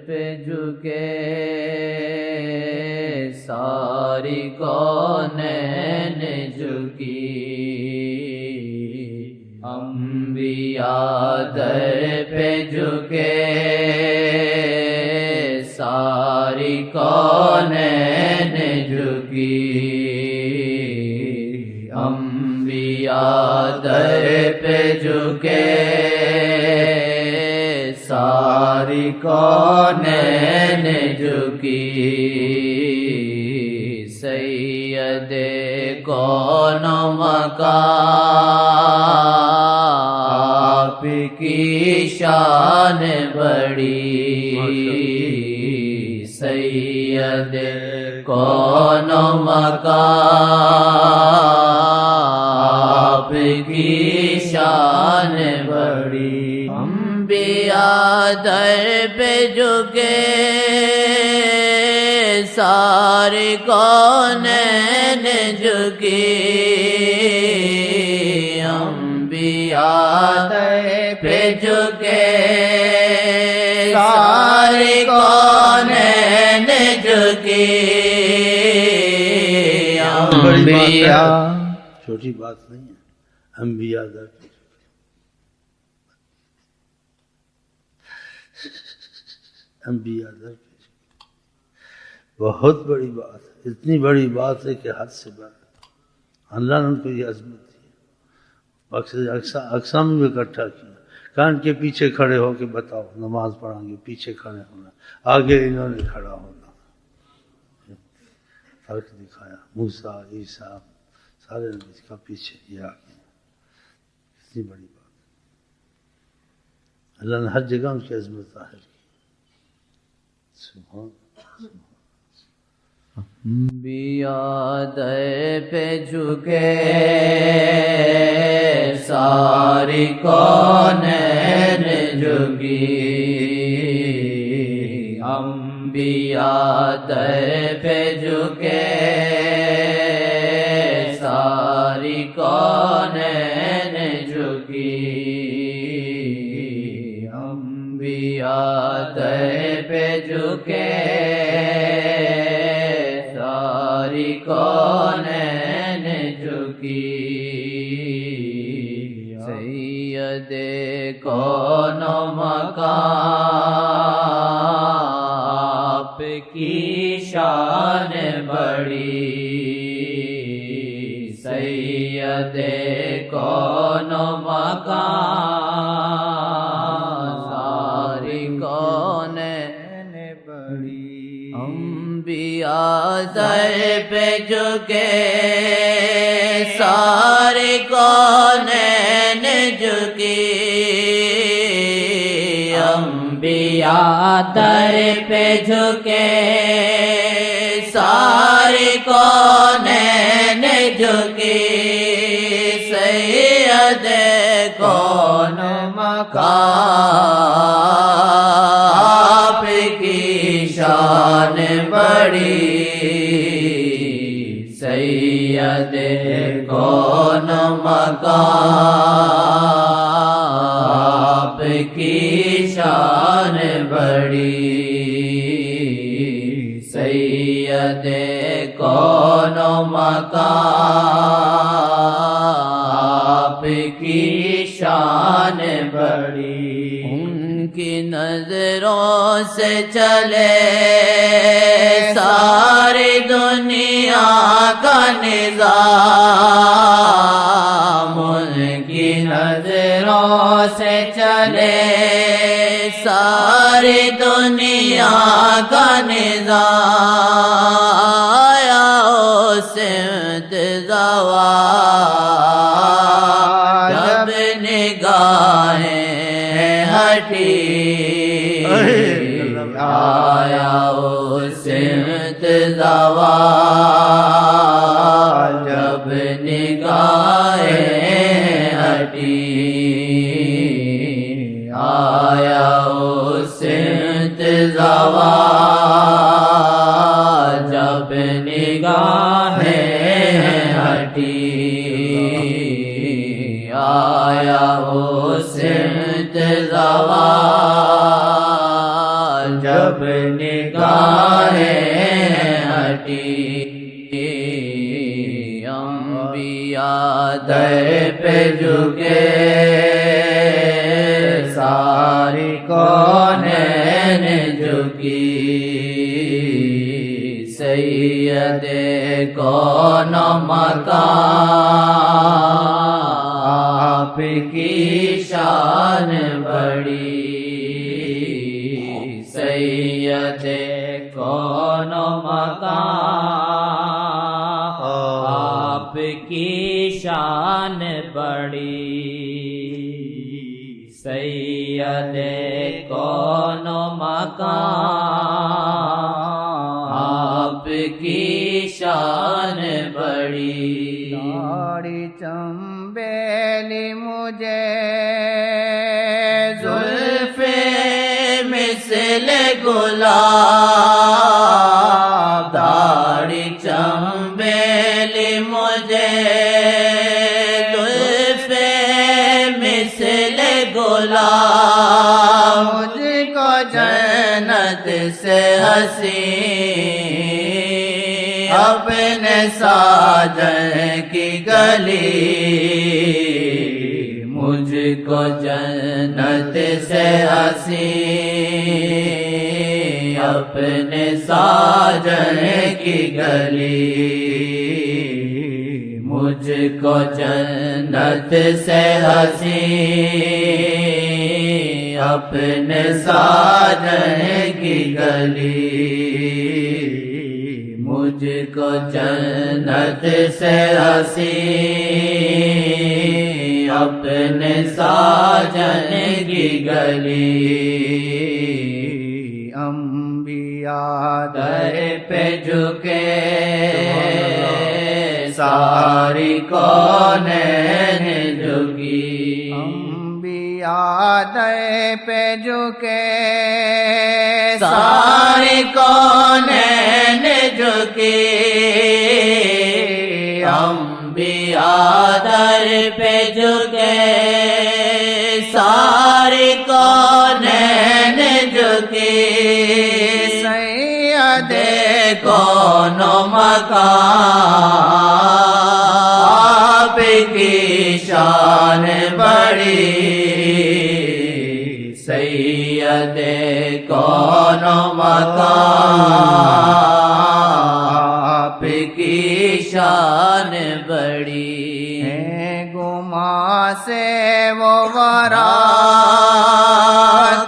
پہ جھکے ساری کونین جھکی انبیاء در پہ جھکے ساری کونین جھکی انبیاء در پہ جھکے ساری کونین جھکی سید کون و مکان آپ کی شان بڑی سید کون و مکان آپ کی شان بڑی انبیاء در پہ جھکے سارے کونین جھکی انبیاء در پہ جھکے سارے کونین جھکی انبیاء چھوٹی بات نہیں ہے انبیاء در پہ انبیاء در پہ بہت بڑی بات ہے، اتنی بڑی بات ہے کہ حد سے بڑھ اللہ نے ان کو یہ عظمت دی اقصا میں بھی اکٹھا کیا کان کے پیچھے کھڑے ہو کے بتاؤ نماز پڑھیں گے پیچھے کھڑے ہونا آگے انہوں نے کھڑا ہونا فرق دکھایا موسیٰ عیسیٰ سارے نبی کا پیچھے یہ آگے اتنی بڑی بات اللہ نے ہر جگہ ان کی عظمت ظاہر کی سبحان انبیاء در پہ جھکے ساری کونین جھکی انبیاء در پہ جھکے ساری کونین جھکی انبیاء در پہ جھکے ساری کونین جھکی سید کون و مکان آپ کی شان بڑی سید کون و مکان ساری کونین بڑی انبیاء در پہ جھکے سارے کونین جھکی انبیاء در پہ جھکے سارے کونین جھکی سید کون مکان آپ کی شان بڑی سید کون مکان آپ کی شان بڑی سید کون مکان آپ کی شان بڑی ان کی نظروں سے چلے ساری دنیا کا نظام ان کی نظروں سے چلے ساری دنیا کا نظام آیا سمت زوال جب نگاہیں ہٹی آیا سمت زوال جب نگاہیں ہٹی آیا سمت زوال جب نگاہیں ہٹی آیا سمت زوال جب نگاہیں ہٹی انبیاء در پہ جھکے ساری کونین جھکی سید کون و مکان آپ کی شان بڑی سید کون و مکان آپ کی شان بڑی سید کون و مکان آپ کی شان بڑی داڑھی چنبیلی مجھے زلف مثل گلاب داڑھی چنبیلی مجھے زلف مثل گلاب مجھ کو جنت سے حسین اپنے ساجن کی گلی مجھ کو جنت سے حسین اپنے ساجن کی گلی مجھ کو جنت سے حسین اپنے ساجن کی گلی مجھ کو جنت سے حسین اپنے ساجن کی گلی انبیاء در پہ جھکے ساری کونین جھکی انبیاء در پہ جھکے ساری کونین جھکی انبیاء در پہ جھکے ساری کونین جھکی سید کون و مکان آپ کی شان بڑی سید کون و مکان آپ کی شان بڑی ہے گما سے وہ ورا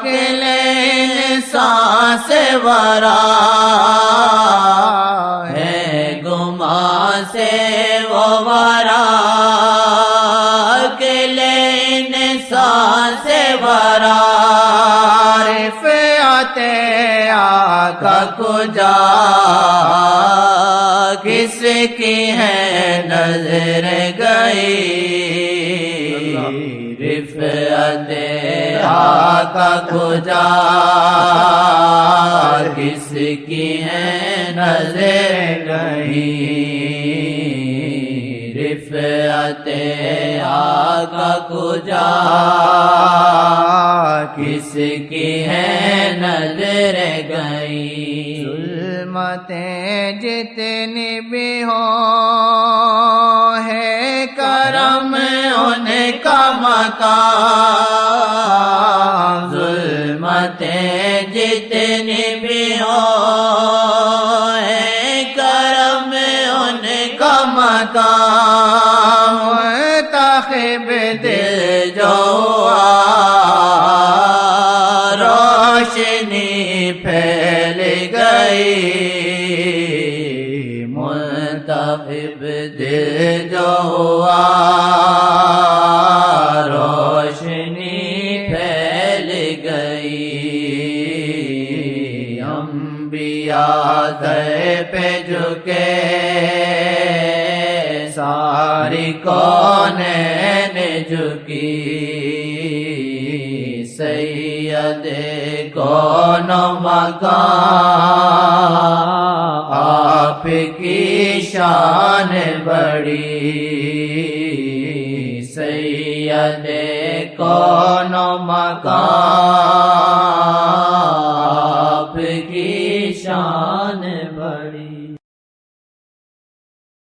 کے لین سانس ورا ہے گما سے وہ ورا کے لین سانس ورا رفعت آقا کجا کس کی ہے نظر گئی رفعت آقا کجا کس کی ہے نظر گئی رفعت آقا کجا کس کی ہے نظر گئی ظلمتیں جتنی بھی ہوں ہے کرم ان کا مقام ظلمتیں جتنی بھی ہوں ہے کرم ان کا مقام تاخب دل جو روشنی پھیل گئی منتخب دل جو ہوا روشنی پھیل گئی انبیاء در پہ جھکے ساری کونین جھکی سید کون و مکان آپ کی شان بڑی سید کون و مکان آپ شان بڑی